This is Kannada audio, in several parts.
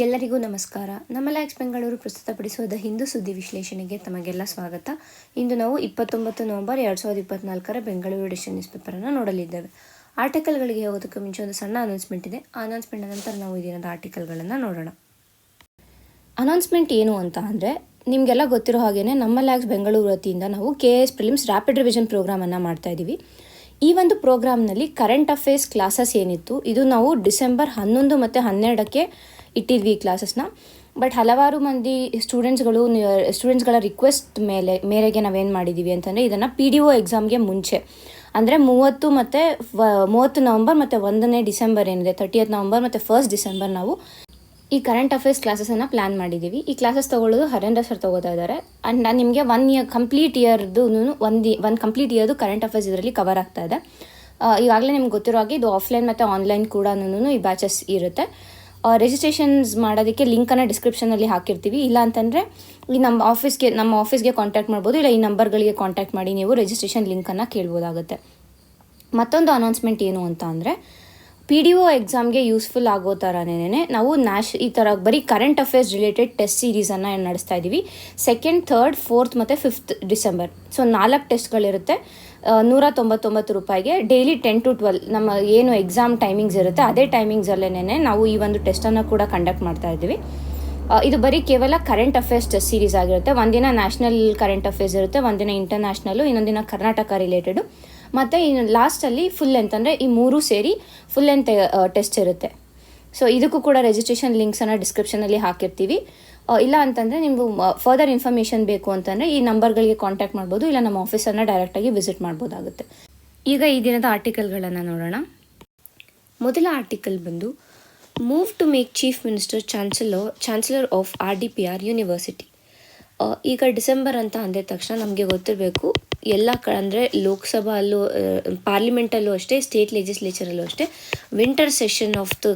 ಎಲ್ಲರಿಗೂ ನಮಸ್ಕಾರ. ನಮ್ಮ ಲ್ಯಾಕ್ಸ್ ಬೆಂಗಳೂರು ಪ್ರಸ್ತುತಪಡಿಸುವ ದ ಹಿಂದೂ ಸುದ್ದಿ ವಿಶ್ಲೇಷಣೆಗೆ ತಮಗೆಲ್ಲ ಸ್ವಾಗತ. ಇಂದು ನಾವು 29 ನವೆಂಬರ್ 2024 ಬೆಂಗಳೂರು ಎಡಿಷನ್ ನ್ಯೂಸ್ ಪೇಪರನ್ನು ನೋಡಲಿದ್ದೇವೆ. ಆರ್ಟಿಕಲ್ಗಳಿಗೆ ಹೋಗೋದಕ್ಕೆ ಮುಂಚೆ ಒಂದು ಸಣ್ಣ ಅನೌನ್ಸ್ಮೆಂಟ್ ಇದೆ. ಆ ಅನೌನ್ಸ್ಮೆಂಟ್ ನಂತರ ನಾವು ಈ ದಿನದ ಆರ್ಟಿಕಲ್ಗಳನ್ನು ನೋಡೋಣ. ಅನೌನ್ಸ್ಮೆಂಟ್ ಏನು ಅಂತ ಅಂದರೆ, ನಿಮಗೆಲ್ಲ ಗೊತ್ತಿರೋ ಹಾಗೆಯೇ ನಮ್ಮ ಲ್ಯಾಕ್ಸ್ ಬೆಂಗಳೂರು ವತಿಯಿಂದ ನಾವು KS ಪ್ರಿಲಿಮ್ಸ್ ರ್ಯಾಪಿಡ್ ರಿವಿಷನ್ ಪ್ರೋಗ್ರಾಮನ್ನು ಮಾಡ್ತಾ ಇದ್ದೀವಿ. ಈ ಒಂದು ಪ್ರೋಗ್ರಾಮ್ನಲ್ಲಿ ಕರೆಂಟ್ ಅಫೇರ್ಸ್ ಕ್ಲಾಸಸ್ ಏನಿತ್ತು, ಇದು ನಾವು ಡಿಸೆಂಬರ್ 11 ಮತ್ತು 12ಕ್ಕೆ ಇಟ್ಟಿದ್ವಿ ಈ ಕ್ಲಾಸಸ್ನ. ಬಟ್ ಹಲವಾರು ಮಂದಿ ಸ್ಟೂಡೆಂಟ್ಸ್ಗಳ ರಿಕ್ವೆಸ್ಟ್ ಮೇರೆಗೆ ನಾವೇನು ಮಾಡಿದ್ದೀವಿ ಅಂತಂದರೆ, ಇದನ್ನು PDO ಎಕ್ಸಾಮ್ಗೆ ಮುಂಚೆ ಅಂದರೆ 30 ನವಂಬರ್ ಮತ್ತು 1ನೇ ಡಿಸೆಂಬರ್ ಏನಿದೆ, 30 ನವಂಬರ್ ಮತ್ತು 1 ಡಿಸೆಂಬರ್ ನಾವು ಈ ಕರೆಂಟ್ ಅಫೇರ್ಸ್ ಕ್ಲಾಸಸನ್ನು ಪ್ಲ್ಯಾನ್ ಮಾಡಿದ್ದೀವಿ. ಈ ಕ್ಲಾಸಸ್ ತೊಗೊಳ್ಳೋದು ಹರೇಂದ್ರ ಸರ್ ತೊಗೋತಾ ಇದ್ದಾರೆ. ಆ್ಯಂಡ್ ನಾನು ನಿಮಗೆ ಕಂಪ್ಲೀಟ್ ಇಯರ್ದು ಕರೆಂಟ್ ಅಫೇರ್ಸ್ ಇದರಲ್ಲಿ ಕವರ್ ಆಗ್ತಾ ಇದೆ. ಈಗಾಗಲೇ ನಿಮ್ಗೆ ಗೊತ್ತಿರೋ ಹಾಗೆ ಇದು ಆಫ್ಲೈನ್ ಮತ್ತು ಆನ್ಲೈನ್ ಕೂಡ ಈ ಬ್ಯಾಚಸ್ ಇರುತ್ತೆ. ರಿಜಿಸ್ಟ್ರೇಷನ್ಸ್ ಮಾಡೋದಕ್ಕೆ ಲಿಂಕನ್ನು ಡಿಸ್ಕ್ರಿಪ್ಷನಲ್ಲಿ ಹಾಕಿರ್ತೀವಿ. ಇಲ್ಲ ಅಂತಂದರೆ ನಮ್ಮ ಆಫೀಸ್ಗೆ ಕಾಂಟ್ಯಾಕ್ಟ್ ಮಾಡ್ಬೋದು, ಇಲ್ಲ ಈ ನಂಬರ್ಗಳಿಗೆ ಕಾಂಟ್ಯಾಕ್ಟ್ ಮಾಡಿ ನೀವು ರಿಜಿಸ್ಟ್ರೇಷನ್ ಲಿಂಕನ್ನು ಕೇಳ್ಬೋದಾಗುತ್ತೆ. ಮತ್ತೊಂದು ಅನೌನ್ಸ್ಮೆಂಟ್ ಏನು ಅಂತ ಅಂದರೆ, PDO ಎಕ್ಸಾಮ್ಗೆ ಯೂಸ್ಫುಲ್ ಆಗೋ ಥರನೇ ನಾವು ಈ ಥರ ಬರೀ ಕರೆಂಟ್ ಅಫೇರ್ಸ್ ರಿಲೇಟೆಡ್ ಟೆಸ್ಟ್ ಸೀರೀಸನ್ನು ನಡೆಸ್ತಾ ಇದ್ದೀವಿ. 2nd, 3rd, 4th ಮತ್ತು 5th ಡಿಸೆಂಬರ್. ಸೊ 4 ಟೆಸ್ಟ್ಗಳಿರುತ್ತೆ. 199 ರೂಪಾಯಿಗೆ ಡೈಲಿ 10 to 12 ನಮ್ಮ ಏನು ಎಕ್ಸಾಮ್ ಟೈಮಿಂಗ್ಸ್ ಇರುತ್ತೆ ಅದೇ ಟೈಮಿಂಗ್ಸಲ್ಲೇ ನಾವು ಈ ಒಂದು ಟೆಸ್ಟನ್ನು ಕೂಡ ಕಂಡಕ್ಟ್ ಮಾಡ್ತಾ ಇದ್ದೀವಿ. ಇದು ಬರೀ ಕೇವಲ ಕರೆಂಟ್ ಅಫೇರ್ಸ್ ಟೆಸ್ಟ್ ಸೀರೀಸ್ ಆಗಿರುತ್ತೆ. ಒಂದಿನ ನ್ಯಾಷನಲ್ ಕರೆಂಟ್ ಅಫೇರ್ಸ್ ಇರುತ್ತೆ, ಒಂದಿನ ಇಂಟರ್ನ್ಯಾಷನಲ್ಲು, ಇನ್ನೊಂದಿನ ಕರ್ನಾಟಕ ರಿಲೇಟೆಡು, ಮತ್ತು ಇನ್ನು ಲಾಸ್ಟಲ್ಲಿ ಫುಲ್ ಲೆಂತ್ ಅಂದರೆ ಈ 3 ಸೇರಿ ಫುಲ್ ಲೆಂತ್ ಟೆಸ್ಟ್ ಇರುತ್ತೆ. ಸೊ ಇದಕ್ಕೂ ಕೂಡ ರಿಜಿಸ್ಟ್ರೇಷನ್ ಲಿಂಕ್ಸನ್ನು ಡಿಸ್ಕ್ರಿಪ್ಷನಲ್ಲಿ ಹಾಕಿರ್ತೀವಿ. ಇಲ್ಲ ಅಂತಂದರೆ ನಿಮಗೂ ಫರ್ದರ್ ಇನ್ಫಾರ್ಮೇಷನ್ ಬೇಕು ಅಂತಂದರೆ ಈ ನಂಬರ್ಗಳಿಗೆ ಕಾಂಟ್ಯಾಕ್ಟ್ ಮಾಡ್ಬೋದು, ಇಲ್ಲ ನಮ್ಮ ಆಫೀಸನ್ನು ಡೈರೆಕ್ಟಾಗಿ ವಿಸಿಟ್ ಮಾಡ್ಬೋದಾಗುತ್ತೆ. ಈಗ ಈ ದಿನದ ಆರ್ಟಿಕಲ್ಗಳನ್ನು ನೋಡೋಣ. ಮೊದಲ ಆರ್ಟಿಕಲ್ ಬಂದು, move to make chief minister chancellor of RDPR university. ಈಗ ಡಿಸೆಂಬರ್ ಅಂತ ಅಂದಿದ ತಕ್ಷಣ ನಮಗೆ ಗೊತ್ತಿರಬೇಕು, ಎಲ್ಲ ಅಂದರೆ ಲೋಕಸಭಾಲ್ಲೂ ಪಾರ್ಲಿಮೆಂಟಲ್ಲೂ ಅಷ್ಟೇ, ಸ್ಟೇಟ್ ಲೆಜಿಸ್ಲೇಚರಲ್ಲೂ ಅಷ್ಟೇ winter session of the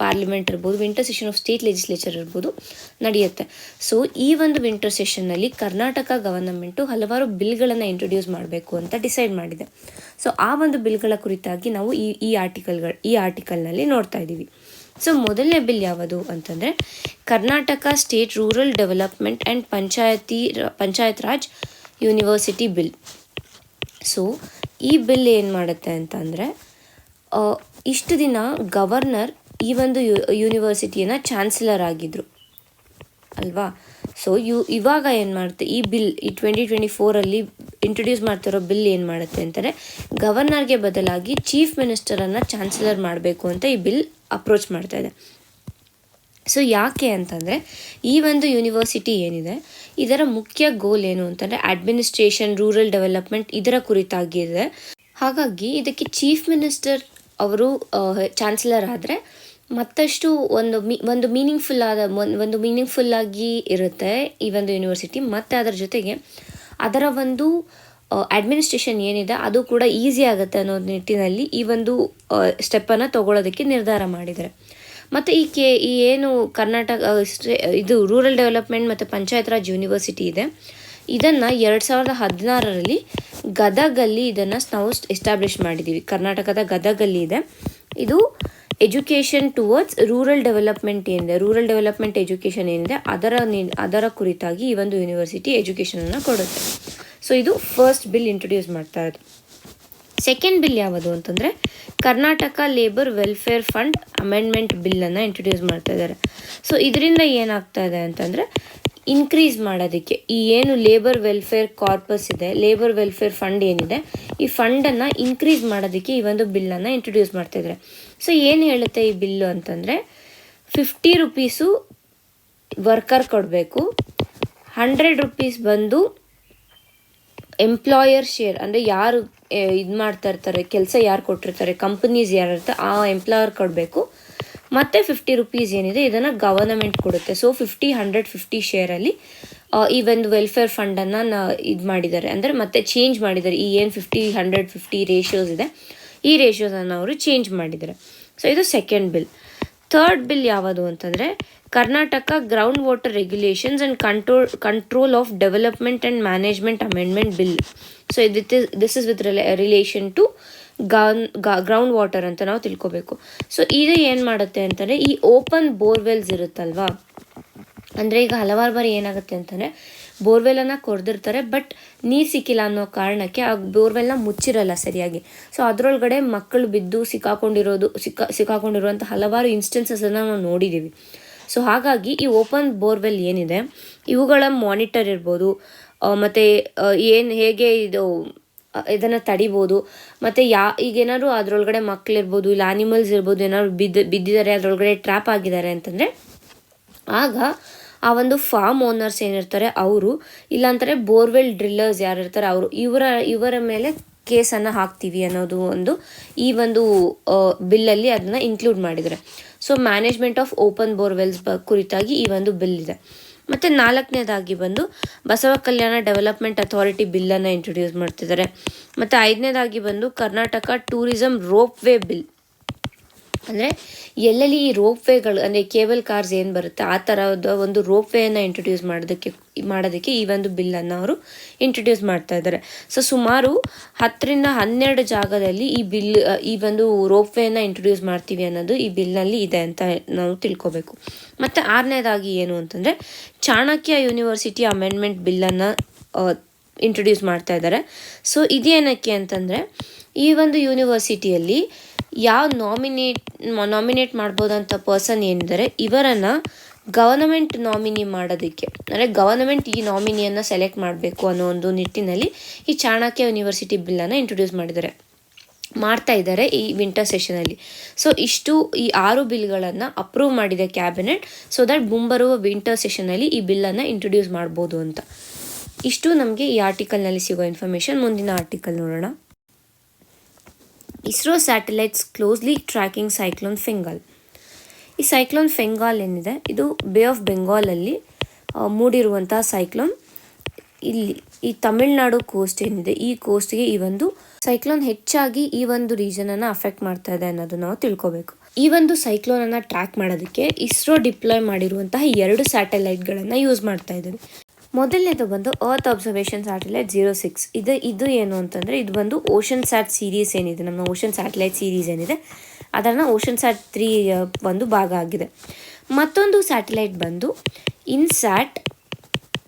parliament ಇರ್ಬೋದು, winter session of state legislature ಇರ್ಬೋದು ನಡೆಯುತ್ತೆ. ಸೊ ಈ ಒಂದು ವಿಂಟರ್ ಸೆಷನ್ನಲ್ಲಿ ಕರ್ನಾಟಕ ಗವರ್ನಮೆಂಟು ಹಲವಾರು ಬಿಲ್ಗಳನ್ನು ಇಂಟ್ರೊಡ್ಯೂಸ್ ಮಾಡಬೇಕು ಅಂತ ಡಿಸೈಡ್ ಮಾಡಿದೆ. ಸೊ ಆ ಒಂದು ಬಿಲ್ಗಳ ಕುರಿತಾಗಿ ನಾವು ಈ ಆರ್ಟಿಕಲ್ನಲ್ಲಿ ನೋಡ್ತಾ ಇದ್ದೀವಿ. ಸೊ ಮೊದಲನೇ ಬಿಲ್ ಯಾವುದು ಅಂತಂದರೆ, Karnataka state rural development and panchayat Raj university bill. So ಈ ಬಿಲ್ ಏನು ಮಾಡುತ್ತೆ ಅಂತಂದರೆ, ಇಷ್ಟು ದಿನ ಗವರ್ನರ್ ಈ ಒಂದು ಯೂನಿವರ್ಸಿಟಿಯನ್ನು ಚಾನ್ಸಲರ್ ಆಗಿದ್ದರು ಅಲ್ವಾ. ಸೊ ಇವಾಗ ಏನು ಮಾಡುತ್ತೆ ಈ ಬಿಲ್, ಈ 2024 ಇಂಟ್ರೊಡ್ಯೂಸ್ ಮಾಡ್ತಿರೋ ಬಿಲ್ ಏನು ಮಾಡುತ್ತೆ ಅಂತಂದರೆ, ಗವರ್ನರ್ಗೆ ಬದಲಾಗಿ ಚೀಫ್ ಮಿನಿಸ್ಟರನ್ನು ಚಾನ್ಸಲರ್ ಮಾಡಬೇಕು ಅಂತ ಈ ಬಿಲ್ ಅಪ್ರೋಚ್ ಮಾಡ್ತಾ ಇದೆ. ಸೊ ಯಾಕೆ ಅಂತಂದರೆ, ಈ ಒಂದು ಯೂನಿವರ್ಸಿಟಿ ಏನಿದೆ ಇದರ ಮುಖ್ಯ ಗೋಲ್ ಏನು ಅಂತಂದರೆ ಅಡ್ಮಿನಿಸ್ಟ್ರೇಷನ್, ರೂರಲ್ ಡೆವಲಪ್ಮೆಂಟ್ ಇದರ ಕುರಿತಾಗಿದೆ. ಹಾಗಾಗಿ ಇದಕ್ಕೆ ಚೀಫ್ ಮಿನಿಸ್ಟರ್ ಅವರು ಚಾನ್ಸಲರ್ ಆದರೆ ಮತ್ತಷ್ಟು ಒಂದು ಮೀನಿಂಗ್ಫುಲ್ಲಾಗಿ ಇರುತ್ತೆ ಈ ಒಂದು ಯೂನಿವರ್ಸಿಟಿ. ಮತ್ತು ಅದರ ಜೊತೆಗೆ ಅದರ ಒಂದು ಅಡ್ಮಿನಿಸ್ಟ್ರೇಷನ್ ಏನಿದೆ ಅದು ಕೂಡ ಈಸಿ ಆಗುತ್ತೆ ಅನ್ನೋ ನಿಟ್ಟಿನಲ್ಲಿ ಈ ಒಂದು ಸ್ಟೆಪ್ಪನ್ನು ತಗೊಳ್ಳೋದಕ್ಕೆ ನಿರ್ಧಾರ ಮಾಡಿದ್ದಾರೆ. ಮತ್ತು ಈ ಏನು ಕರ್ನಾಟಕ ಇದು ರೂರಲ್ ಡೆವಲಪ್ಮೆಂಟ್ ಮತ್ತು ಪಂಚಾಯತ್ ರಾಜ್ ಯೂನಿವರ್ಸಿಟಿ ಇದೆ, ಇದನ್ನು 2016 ಗದಗಲ್ಲಿ ಇದನ್ನು ನಾವು ಎಸ್ಟಾಬ್ಲಿಷ್ ಮಾಡಿದ್ದೀವಿ. ಕರ್ನಾಟಕದ ಗದಗಲ್ಲಿ ಇದೆ. ಇದು ಎಜುಕೇಷನ್ ಟುವರ್ಡ್ಸ್ ರೂರಲ್ ಡೆವಲಪ್ಮೆಂಟ್ ಏನಿದೆ, ರೂರಲ್ ಡೆವಲಪ್ಮೆಂಟ್ ಎಜುಕೇಷನ್ ಏನಿದೆ ಅದರ ಕುರಿತಾಗಿ ಈ ಒಂದು ಯೂನಿವರ್ಸಿಟಿ ಎಜುಕೇಷನನ್ನು ಕೊಡುತ್ತೆ. ಸೊ ಇದು ಫಸ್ಟ್ ಬಿಲ್ ಇಂಟ್ರೊಡ್ಯೂಸ್ ಮಾಡ್ತಾ ಇರೋದು. ಸೆಕೆಂಡ್ ಬಿಲ್ ಯಾವುದು ಅಂತಂದರೆ, Karnataka labour welfare fund amendment ಬಿಲ್ಲನ್ನು ಇಂಟ್ರೊಡ್ಯೂಸ್ ಮಾಡ್ತಾ ಇದ್ದಾರೆ. ಸೊ ಇದರಿಂದ ಏನಾಗ್ತಾ ಇದೆ ಅಂತಂದರೆ, ಇನ್ಕ್ರೀಸ್ ಮಾಡೋದಕ್ಕೆ ಈ ಏನು ಲೇಬರ್ ವೆಲ್ಫೇರ್ ಕಾರ್ಪಸ್ ಇದೆ, ಲೇಬರ್ ವೆಲ್ಫೇರ್ ಫಂಡ್ ಏನಿದೆ, ಈ ಫಂಡನ್ನು ಇನ್ಕ್ರೀಸ್ ಮಾಡೋದಕ್ಕೆ ಈ ಒಂದು ಬಿಲ್ಲನ್ನು ಇಂಟ್ರೊಡ್ಯೂಸ್ ಮಾಡ್ತಾಯಿದ್ದಾರೆ. ಸೊ ಏನು ಹೇಳುತ್ತೆ ಈ ಬಿಲ್ಲು ಅಂತಂದರೆ, 50 ರೂಪೀಸು ವರ್ಕರ್ ಕೊಡಬೇಕು, 100 ರೂಪೀಸ್ ಬಂದು ಎಂಪ್ಲಾಯರ್ ಶೇರ್ ಅಂದರೆ ಯಾರು ಇದು ಮಾಡ್ತಾ ಇರ್ತಾರೆ, ಕೆಲಸ ಯಾರು ಕೊಟ್ಟಿರ್ತಾರೆ, ಕಂಪನೀಸ್ ಯಾರು ಇರ್ತಾರೆ ಆ ಎಂಪ್ಲಾಯರ್ ಕೊಡಬೇಕು. ಮತ್ತು 50 ರೂಪೀಸ್ ಏನಿದೆ ಇದನ್ನು ಗವರ್ನಮೆಂಟ್ ಕೊಡುತ್ತೆ. ಸೊ 50, 100, 50 ಶೇರಲ್ಲಿ ಈ ಒಂದು ವೆಲ್ಫೇರ್ ಫಂಡನ್ನು ಇದು ಮಾಡಿದ್ದಾರೆ, ಅಂದರೆ ಮತ್ತೆ ಚೇಂಜ್ ಮಾಡಿದ್ದಾರೆ. ಈ ಏನು 50, 100, 50 ರೇಷಿಯೋಸ್ ಇದೆ, ಈ ರೇಷಿಯೋಸನ್ನು ಅವರು ಚೇಂಜ್ ಮಾಡಿದ್ದಾರೆ. ಸೊ ಇದು ಸೆಕೆಂಡ್ ಬಿಲ್. ಥರ್ಡ್ ಬಿಲ್ ಯಾವುದು ಅಂತಂದರೆ, Karnataka ground water regulations and control of development and management amendment bill. So this is with relation to ground water ಅಂತ ನಾವು ತಿಳ್ಕೊಬೇಕು. ಸೊ ಇದು ಏನು ಮಾಡುತ್ತೆ ಅಂತಂದರೆ, ಈ ಓಪನ್ ಬೋರ್ವೆಲ್ಸ್ ಇರುತ್ತಲ್ವಾ, ಅಂದರೆ ಈಗ ಹಲವಾರು ಬಾರಿ ಏನಾಗುತ್ತೆ ಅಂತಂದರೆ ಬೋರ್ವೆಲನ್ನು ಕೊರೆದಿರ್ತಾರೆ, ಬಟ್ ನೀರು ಸಿಕ್ಕಿಲ್ಲ ಅನ್ನೋ ಕಾರಣಕ್ಕೆ ಆ ಬೋರ್ವೆಲ್ನ ಮುಚ್ಚಿರಲ್ಲ ಸರಿಯಾಗಿ. ಸೊ ಅದರೊಳಗಡೆ ಮಕ್ಕಳು ಬಿದ್ದು ಸಿಕ್ಕಾಕೊಂಡಿರುವಂಥ ಹಲವಾರು ಇನ್ಸ್ಟೆನ್ಸಸನ್ನು ನಾವು ನೋಡಿದ್ದೀವಿ. ಸೊ ಹಾಗಾಗಿ ಈ ಓಪನ್ ಬೋರ್ವೆಲ್ ಏನಿದೆ ಇವುಗಳ ಮಾನಿಟರ್ ಇರ್ಬೋದು, ಮತ್ತು ಹೇಗೆ ಇದನ್ನು ತಡಿಬೋದು, ಮತ್ತು ಈಗೇನಾದ್ರು ಅದರೊಳಗಡೆ ಮಕ್ಕಳಿರ್ಬೋದು, ಇಲ್ಲ ಆ್ಯನಿಮಲ್ಸ್ ಇರ್ಬೋದು, ಏನಾದ್ರು ಬಿದ್ದಿದ್ದಾರೆ, ಅದರೊಳಗಡೆ ಟ್ರ್ಯಾಪ್ ಆಗಿದ್ದಾರೆ ಅಂತಂದರೆ ಆಗ ಆ ಒಂದು ಫಾರ್ಮ್ ಓನರ್ಸ್ ಏನಿರ್ತಾರೆ ಅವರು, ಇಲ್ಲಾಂತಾರೆ ಬೋರ್ವೆಲ್ ಡ್ರಿಲ್ಲರ್ಸ್ ಯಾರು ಇರ್ತಾರೆ ಅವರು, ಇವರ ಮೇಲೆ ಕೇಸನ್ನು ಹಾಕ್ತೀವಿ ಅನ್ನೋದು ಈ ಒಂದು ಬಿಲ್ಲಲ್ಲಿ ಅದನ್ನು ಇನ್ಕ್ಲೂಡ್ ಮಾಡಿದ್ದಾರೆ. So management of open borewells ಕುರಿತಾಗಿ ಈ ಒಂದು ಬಿಲ್ ಇದೆ. ಮತ್ತು 4ನೇದಾಗಿ ಬಂದು ಬಸವ ಕಲ್ಯಾಣ ಡೆವಲಪ್ಮೆಂಟ್ ಅಥಾರಿಟಿ ಬಿಲ್ಲನ್ನು ಇಂಟ್ರೊಡ್ಯೂಸ್ ಮಾಡ್ತಿದ್ದಾರೆ. ಮತ್ತು 5ನೇದಾಗಿ ಬಂದು Karnataka tourism rope way bill, ಅಂದರೆ ಎಲ್ಲೆಲ್ಲಿ ಈ ರೋಪ್ ವೇಗಳು ಅಂದರೆ ಕೇಬಲ್ ಕಾರ್ಸ್ ಏನು ಬರುತ್ತೆ ಆ ಥರದ ಒಂದು ರೋಪ್ ವೇಯನ್ನು ಇಂಟ್ರೊಡ್ಯೂಸ್ ಮಾಡೋದಕ್ಕೆ ಈ ಒಂದು ಬಿಲ್ಲನ್ನು ಅವರು ಇಂಟ್ರೊಡ್ಯೂಸ್ ಮಾಡ್ತಾ ಇದ್ದಾರೆ. ಸೊ ಸುಮಾರು 10ರಿಂದ 12 ಜಾಗದಲ್ಲಿ ಈ ಒಂದು ರೋಪ್ ವೇಯನ್ನು ಇಂಟ್ರೊಡ್ಯೂಸ್ ಮಾಡ್ತೀವಿ ಅನ್ನೋದು ಈ ಬಿಲ್ನಲ್ಲಿ ಇದೆ ಅಂತ ನಾವು ತಿಳ್ಕೊಬೇಕು. ಮತ್ತು 6ನೇದಾಗಿ ಏನು ಅಂತಂದರೆ ಚಾಣಕ್ಯ ಯೂನಿವರ್ಸಿಟಿ ಅಮೆಂಡ್ಮೆಂಟ್ ಬಿಲ್ಲನ್ನು ಇಂಟ್ರೊಡ್ಯೂಸ್ ಮಾಡ್ತಾ ಇದ್ದಾರೆ. ಸೊ ಇದೇನಕ್ಕೆ ಅಂತಂದರೆ ಈ ಒಂದು ಯೂನಿವರ್ಸಿಟಿಯಲ್ಲಿ ಯಾವ ನಾಮಿನೇಟ್ ಮಾಡ್ಬೋದಂಥ ಪರ್ಸನ್ ಏನಿದ್ದಾರೆ ಇವರನ್ನು ಗವರ್ನಮೆಂಟ್ ನಾಮಿನಿ ಮಾಡೋದಕ್ಕೆ, ಅಂದರೆ ಗವರ್ನಮೆಂಟ್ ಈ ನಾಮಿನಿಯನ್ನು ಸೆಲೆಕ್ಟ್ ಮಾಡಬೇಕು ಅನ್ನೋ ಒಂದು ನಿಟ್ಟಿನಲ್ಲಿ ಈ ಚಾಣಕ್ಯ ಯೂನಿವರ್ಸಿಟಿ ಬಿಲ್ಲನ್ನು ಇಂಟ್ರೊಡ್ಯೂಸ್ ಮಾಡ್ತಾ ಇದ್ದಾರೆ ಈ ವಿಂಟರ್ ಸೆಷನಲ್ಲಿ. ಸೊ ಈ 6 ಬಿಲ್ಗಳನ್ನು ಅಪ್ರೂವ್ ಮಾಡಿದೆ ಕ್ಯಾಬಿನೆಟ್, ಸೊ ದಟ್ ಮುಂಬರುವ ವಿಂಟರ್ ಸೆಷನಲ್ಲಿ ಈ ಬಿಲ್ಲನ್ನು ಇಂಟ್ರೊಡ್ಯೂಸ್ ಮಾಡ್ಬೋದು ಅಂತ. ಇಷ್ಟು ನಮಗೆ ಈ ಆರ್ಟಿಕಲ್ನಲ್ಲಿ ಸಿಗೋ ಇನ್ಫಾರ್ಮೇಷನ್. ಮುಂದಿನ ಆರ್ಟಿಕಲ್ ನೋಡೋಣ. ISRO satellites closely tracking cyclone Fengal. ಈ ಸೈಕ್ಲೋನ್ ಫೆಂಗಾಲ್ ಏನಿದೆ ಇದು ಬೇ ಆಫ್ ಬೆಂಗಾಲಲ್ಲಿ ಮೂಡಿರುವಂತಹ ಸೈಕ್ಲೋನ್. ಈ ತಮಿಳುನಾಡು ಕೋಸ್ಟ್ ಏನಿದೆ ಈ ಕೋಸ್ಟ್ಗೆ ಈ ಒಂದು ಸೈಕ್ಲೋನ್ ಹೆಚ್ಚಾಗಿ ಈ ಒಂದು ರೀಜನನ್ನು ಅಫೆಕ್ಟ್ ಮಾಡ್ತಾ ಇದೆ ಅನ್ನೋದು ನಾವು ತಿಳ್ಕೊಬೇಕು. ಈ ಒಂದು ಸೈಕ್ಲೋನನ್ನು ಟ್ರ್ಯಾಕ್ ಮಾಡೋದಕ್ಕೆ ಇಸ್ರೋ ಡಿಪ್ಲಾಯ್ ಮಾಡಿರುವಂತಹ 2 ಸ್ಯಾಟಲೈಟ್ಗಳನ್ನು ಯೂಸ್ ಮಾಡ್ತಾ ಇದ್ದೀವಿ. ಮೊದಲನೇದು ಬಂದು ಅರ್ತ್ ಅಬ್ಸರ್ವೇಷನ್ ಸ್ಯಾಟಲೈಟ್ 06. ಇದು ಏನು ಅಂತಂದರೆ ಇದು ಬಂದು ಓಷನ್ ಸ್ಯಾಟ್ ಸೀರೀಸ್ ಏನಿದೆ, ನಮ್ಮ ಓಷನ್ ಸ್ಯಾಟಲೈಟ್ ಸೀರೀಸ್ ಏನಿದೆ ಅದನ್ನು ಓಷನ್ ಸ್ಯಾಟ್ 3 ಒಂದು ಭಾಗ ಆಗಿದೆ. ಮತ್ತೊಂದು ಸ್ಯಾಟಲೈಟ್ ಬಂದು ಇನ್ಸ್ಯಾಟ್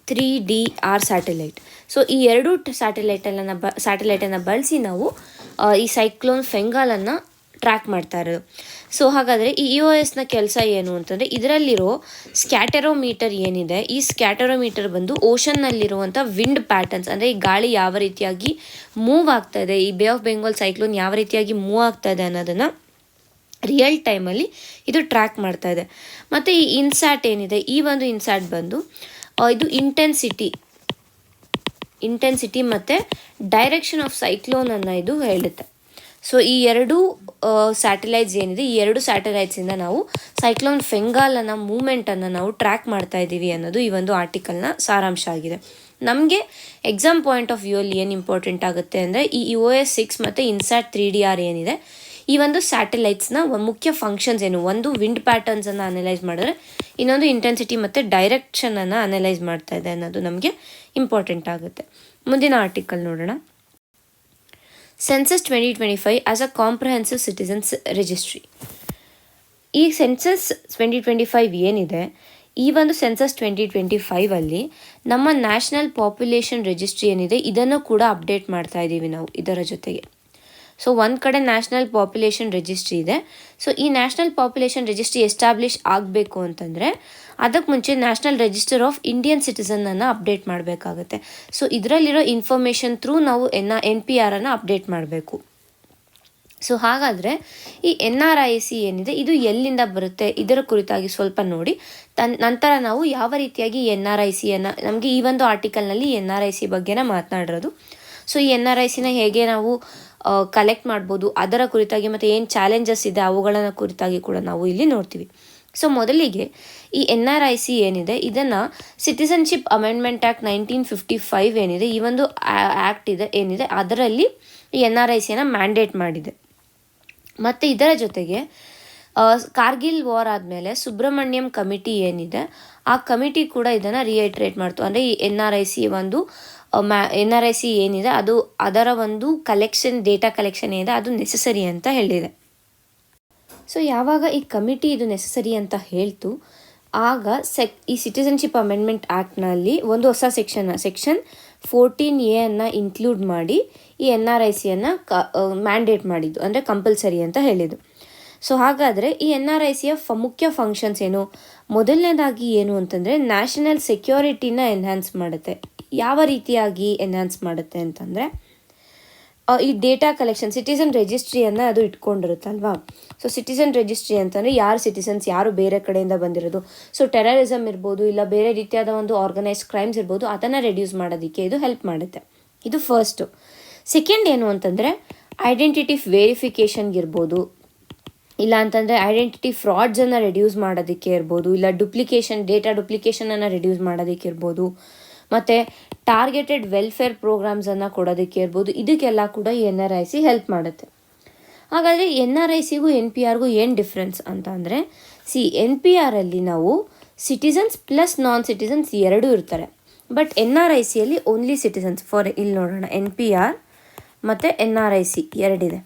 3DR ಸ್ಯಾಟಲೈಟ್. ಸೊ ಈ 2 ಸ್ಯಾಟಲೈಟನ್ನು ಬಳಸಿ ನಾವು ಈ ಸೈಕ್ಲೋನ್ ಫೆಂಗಾಲನ್ನು ಟ್ರ್ಯಾಕ್ ಮಾಡ್ತಾ ಇರೋದು. ಸೊ ಹಾಗಾದರೆ ಈ EOSನ ಕೆಲಸ ಏನು ಅಂತಂದರೆ ಇದರಲ್ಲಿರೋ ಸ್ಕ್ಯಾಟರೋಮೀಟರ್ ಏನಿದೆ ಈ ಸ್ಕ್ಯಾಟರೋಮೀಟರ್ ಬಂದು ಓಷನ್ನಲ್ಲಿರುವಂಥ ವಿಂಡ್ ಪ್ಯಾಟರ್ನ್ಸ್, ಅಂದರೆ ಈ ಗಾಳಿ ಯಾವ ರೀತಿಯಾಗಿ ಮೂವ್ ಆಗ್ತಾ ಇದೆ, ಈ ಬೇ ಆಫ್ ಬೆಂಗಾಲ್ ಸೈಕ್ಲೋನ್ ಯಾವ ರೀತಿಯಾಗಿ ಮೂವ್ ಆಗ್ತಾ ಇದೆ ಅನ್ನೋದನ್ನು ರಿಯಲ್ ಟೈಮಲ್ಲಿ ಇದು ಟ್ರ್ಯಾಕ್ ಮಾಡ್ತಾ ಇದೆ. ಮತ್ತು ಈ ಇನ್ಸ್ಯಾಟ್ ಏನಿದೆ ಈ ಒಂದು ಇನ್ಸ್ಯಾಟ್ ಬಂದು ಇದು ಇಂಟೆನ್ಸಿಟಿ ಮತ್ತು ಡೈರೆಕ್ಷನ್ ಆಫ್ ಸೈಕ್ಲೋನನ್ನು ಇದು ಹೇಳುತ್ತೆ. ಸೊ ಈ 2 ಸ್ಯಾಟಲೈಟ್ಸ್ ಏನಿದೆ ಈ 2 ಸ್ಯಾಟಲೈಟ್ಸಿಂದ ನಾವು ಸೈಕ್ಲೋನ್ ಫೆಂಗಾಲನ್ನು ಮೂಮೆಂಟನ್ನು ನಾವು ಟ್ರ್ಯಾಕ್ ಮಾಡ್ತಾ ಇದ್ದೀವಿ ಅನ್ನೋದು ಈ ಒಂದು ಆರ್ಟಿಕಲ್ನ ಸಾರಾಂಶ ಆಗಿದೆ. ನಮಗೆ ಎಕ್ಸಾಮ್ ಪಾಯಿಂಟ್ ಆಫ್ ವ್ಯೂ ಅಲ್ಲಿ ಏನು ಇಂಪಾರ್ಟೆಂಟ್ ಆಗುತ್ತೆ ಅಂದರೆ ಈ EOS 6 ಮತ್ತು ಇನ್ಸ್ಯಾಟ್ 3DR ಏನಿದೆ ಈ ಒಂದು ಸ್ಯಾಟಲೈಟ್ಸ್ನ ಮುಖ್ಯ ಫಂಕ್ಷನ್ಸ್ ಏನು, ಒಂದು ವಿಂಡ್ ಪ್ಯಾಟರ್ನ್ಸನ್ನು ಅನಲೈಸ್ ಮಾಡಿದ್ರೆ ಇನ್ನೊಂದು ಇಂಟೆನ್ಸಿಟಿ ಮತ್ತು ಡೈರೆಕ್ಷನನ್ನು ಅನಲೈಸ್ ಮಾಡ್ತಾ ಇದೆ ಅನ್ನೋದು ನಮಗೆ ಇಂಪಾರ್ಟೆಂಟ್ ಆಗುತ್ತೆ. ಮುಂದಿನ ಆರ್ಟಿಕಲ್ ನೋಡೋಣ. Census 2025 as a comprehensive citizens registry. ಈ ಸೆನ್ಸಸ್ 2025 ಏನಿದೆ ಈ ಒಂದು ಸೆನ್ಸಸ್ 2025 ನಮ್ಮ ನ್ಯಾಷನಲ್ ಪಾಪ್ಯುಲೇಷನ್ ರಿಜಿಸ್ಟ್ರಿ ಏನಿದೆ ಇದನ್ನು ಕೂಡ ಅಪ್ಡೇಟ್ ಮಾಡ್ತಾ ಇದ್ದೀವಿ ನಾವು ಇದರ ಜೊತೆಗೆ. ಸೊ ಒಂದು ಕಡೆ ನ್ಯಾಷನಲ್ ಪಾಪ್ಯುಲೇಷನ್ ರಿಜಿಸ್ಟ್ರಿ ಇದೆ. ಸೊ ಈ ನ್ಯಾಷನಲ್ ಪಾಪ್ಯುಲೇಷನ್ ರಿಜಿಸ್ಟ್ರಿ ಎಸ್ಟಾಬ್ಲಿಷ್ ಆಗಬೇಕು ಅಂತಂದರೆ ಅದಕ್ಕೆ ಮುಂಚೆ ನ್ಯಾಷನಲ್ ರಿಜಿಸ್ಟರ್ ಆಫ್ ಇಂಡಿಯನ್ ಸಿಟಿಸನನ್ನು ಅಪ್ಡೇಟ್ ಮಾಡಬೇಕಾಗುತ್ತೆ. ಸೊ ಇದರಲ್ಲಿರೋ ಇನ್ಫಾರ್ಮೇಷನ್ ಥ್ರೂ ನಾವು NPR ಅಪ್ಡೇಟ್ ಮಾಡಬೇಕು. ಸೊ ಹಾಗಾದರೆ ಈ NRIC ಏನಿದೆ ಇದು ಎಲ್ಲಿಂದ ಬರುತ್ತೆ ಇದರ ಕುರಿತಾಗಿ ಸ್ವಲ್ಪ ನೋಡಿ ನಂತರ ನಾವು ಯಾವ ರೀತಿಯಾಗಿ NRICಯನ್ನು, ನಮಗೆ ಈ ಒಂದು ಆರ್ಟಿಕಲ್ನಲ್ಲಿ NRIC ಬಗ್ಗೆನ ಮಾತನಾಡಿರೋದು. ಸೊ ಈ NRICನ ಹೇಗೆ ನಾವು ಕಲೆಕ್ಟ್ ಮಾಡ್ಬೋದು ಅದರ ಕುರಿತಾಗಿ ಮತ್ತು ಏನು ಚಾಲೆಂಜಸ್ ಇದೆ ಅವುಗಳನ್ನು ಕುರಿತಾಗಿ ಕೂಡ ನಾವು ಇಲ್ಲಿ ನೋಡ್ತೀವಿ. ಸೊ ಮೊದಲಿಗೆ ಈ NRIC ಏನಿದೆ ಇದನ್ನು ಸಿಟಿಸನ್ಶಿಪ್ ಅಮೆಂಡ್ಮೆಂಟ್ ಆ್ಯಕ್ಟ್ 1955 ಏನಿದೆ ಈ ಒಂದು ಆ್ಯಕ್ಟ್ ಏನಿದೆ ಅದರಲ್ಲಿ ಈ NRICಯನ್ನು ಮ್ಯಾಂಡೇಟ್ ಮಾಡಿದೆ. ಮತ್ತು ಇದರ ಜೊತೆಗೆ ಕಾರ್ಗಿಲ್ ವಾರ್ ಆದಮೇಲೆ ಸುಬ್ರಹ್ಮಣ್ಯಂ ಕಮಿಟಿ ಏನಿದೆ ಆ ಕಮಿಟಿ ಕೂಡ ಇದನ್ನು ರಿಯೈಟ್ರೇಟ್ ಮಾಡ್ತು. ಅಂದರೆ ಈ NRIC ಒಂದು NRIC ಏನಿದೆ ಅದು ಅದರ ಒಂದು ಡೇಟಾ ಕಲೆಕ್ಷನ್ ಏನಿದೆ ಅದು ನೆಸಸರಿ ಅಂತ ಹೇಳಿದೆ. ಸೊ ಯಾವಾಗ ಈ ಕಮಿಟಿ ಇದು ನೆಸಸರಿ ಅಂತ ಹೇಳ್ತು, ಆಗ ಈ ಸಿಟಿಸನ್ಶಿಪ್ ಅಮೆಂಡ್ಮೆಂಟ್ ಆ್ಯಕ್ಟ್ನಲ್ಲಿ ಒಂದು ಹೊಸ ಸೆಕ್ಷನ್ 14A ಅನ್ನು ಇನ್ಕ್ಲೂಡ್ ಮಾಡಿ ಈ NRICಯನ್ನು ಮ್ಯಾಂಡೇಟ್ ಮಾಡಿದ್ದು, ಅಂದರೆ ಕಂಪಲ್ಸರಿ ಅಂತ ಹೇಳಿದ್ದು. ಸೊ ಹಾಗಾದರೆ ಈ NRICಯ ಮುಖ್ಯ ಫಂಕ್ಷನ್ಸ್ ಏನು? ಮೊದಲನೇದಾಗಿ ಏನು ಅಂತಂದರೆ ನ್ಯಾಷನಲ್ ಸೆಕ್ಯೂರಿಟಿನ ಎನ್ಹ್ಯಾನ್ಸ್ ಮಾಡುತ್ತೆ. ಯಾವ ರೀತಿಯಾಗಿ ಎನ್ಹ್ಯಾನ್ಸ್ ಮಾಡುತ್ತೆ ಅಂತಂದರೆ, ಈ ಡೇಟಾ ಕಲೆಕ್ಷನ್ ಸಿಟಿಸನ್ ರಿಜಿಸ್ಟ್ರಿಯನ್ನು ಅದು ಇಟ್ಕೊಂಡಿರುತ್ತಲ್ವಾ. ಸೊ ಸಿಟಿಸನ್ ರಿಜಿಸ್ಟ್ರಿ ಅಂತಂದರೆ ಯಾರು ಸಿಟಿಸನ್ಸ್, ಯಾರು ಬೇರೆ ಕಡೆಯಿಂದ ಬಂದಿರೋದು, ಸೊ ಟೆರರಿಸಮ್ ಇರ್ಬೋದು, ಇಲ್ಲ ಬೇರೆ ರೀತಿಯಾದ ಒಂದು ಆರ್ಗನೈಸ್ಡ್ ಕ್ರೈಮ್ಸ್ ಇರ್ಬೋದು, ಅದನ್ನು ರೆಡ್ಯೂಸ್ ಮಾಡೋದಕ್ಕೆ ಇದು ಹೆಲ್ಪ್ ಮಾಡುತ್ತೆ. ಇದು ಫಸ್ಟು. ಸೆಕೆಂಡ್ ಏನು ಅಂತಂದರೆ ಐಡೆಂಟಿಟಿ ವೆರಿಫಿಕೇಷನ್ಗೆ ಇರ್ಬೋದು, ಇಲ್ಲ ಅಂತಂದರೆ ಐಡೆಂಟಿಟಿ ಫ್ರಾಡ್ಸನ್ನು ರೆಡ್ಯೂಸ್ ಮಾಡೋದಕ್ಕೆ ಇರ್ಬೋದು, ಇಲ್ಲ ಡೇಟಾ ಡುಪ್ಲಿಕೇಶನನ್ನು ರೆಡ್ಯೂಸ್ ಮಾಡೋದಕ್ಕೆ ಇರ್ಬೋದು, ಮತ್ತು ಟಾರ್ಗೆಟೆಡ್ ವೆಲ್ಫೇರ್ ಪ್ರೋಗ್ರಾಮ್ಸನ್ನು ಕೊಡೋದಕ್ಕೆ ಇರ್ಬೋದು. ಇದಕ್ಕೆಲ್ಲ ಕೂಡ ಈ NRIC ಹೆಲ್ಪ್ ಮಾಡುತ್ತೆ. ಹಾಗಾದರೆ NRICಗೂ NPRಗೂ ಏನು ಡಿಫ್ರೆನ್ಸ್ ಅಂತ ಅಂದರೆ, NPRಲ್ಲಿ ನಾವು ಸಿಟಿಸನ್ಸ್ ಪ್ಲಸ್ ನಾನ್ ಸಿಟಿಸನ್ಸ್ ಎರಡೂ ಇರ್ತಾರೆ. ಬಟ್ NRICಯಲ್ಲಿ ಓನ್ಲಿ ಸಿಟಿಸನ್ಸ್. ಇಲ್ಲಿ ನೋಡೋಣ, NPR ಮತ್ತು NRIC ಎರಡಿದೆ.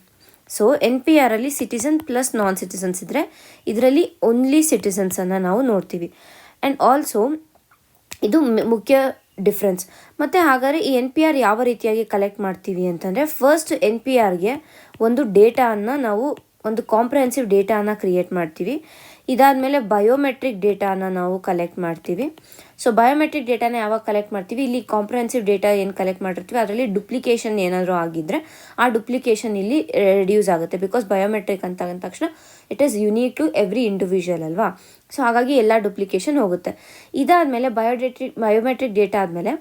ಸೊ NPRಲ್ಲಿ ಸಿಟಿಸನ್ ಪ್ಲಸ್ ನಾನ್ ಸಿಟಿಸನ್ಸ್ ಇದ್ದರೆ, ಇದರಲ್ಲಿ ಓನ್ಲಿ ಸಿಟಿಸನ್ಸನ್ನು ನಾವು ನೋಡ್ತೀವಿ. ಆ್ಯಂಡ್ ಆಲ್ಸೋ ಇದು ಮುಖ್ಯ ಡಿಫ್ರೆನ್ಸ್. ಮತ್ತು ಹಾಗಾದರೆ ಈ NPR ಯಾವ ರೀತಿಯಾಗಿ ಕಲೆಕ್ಟ್ ಮಾಡ್ತೀವಿ ಅಂತಂದರೆ, ಫಸ್ಟ್ NPRಗೆ ಒಂದು ಡೇಟಾವನ್ನು ನಾವು ಒಂದು ಕಾಂಪ್ರಿಹೆನ್ಸಿವ್ ಡೇಟಾನ ಕ್ರಿಯೇಟ್ ಮಾಡ್ತೀವಿ. ಇದಾದಮೇಲೆ ಬಯೋಮೆಟ್ರಿಕ್ ಡೇಟಾನ ನಾವು ಕಲೆಕ್ಟ್ ಮಾಡ್ತೀವಿ. ಸೊ ಬಯೋಮೆಟ್ರಿಕ್ ಡೇಟಾನ ಯಾವಾಗ ಕಲೆಕ್ಟ್ ಮಾಡ್ತೀವಿ, ಇಲ್ಲಿ ಕಾಂಪ್ರಿಹೆನ್ಸಿವ್ ಡೇಟಾ ಏನು ಕಲೆಕ್ಟ್ ಮಾಡಿರ್ತೀವಿ ಅದರಲ್ಲಿ ಡುಪ್ಲಿಕೇಶನ್ ಏನಾದರೂ ಆಗಿದ್ದರೆ ಆ ಡುಪ್ಲಿಕೇಶನ್ ಇಲ್ಲಿ ರೆಡ್ಯೂಸ್ ಆಗುತ್ತೆ. ಬಿಕಾಸ್ ಬಯೋಮೆಟ್ರಿಕ್ ಅಂತ ಅಂದ ತಕ್ಷಣ it is unique to every individual ಅಲ್ವಾ. ಸೊ ಹಾಗಾಗಿ ಎಲ್ಲ ಡುಪ್ಲಿಕೇಶನ್ ಹೋಗುತ್ತೆ. ಇದಾದಮೇಲೆ ಬಯೋಮೆಟ್ರಿಕ್ ಡೇಟಾ ಆದಮೇಲೆ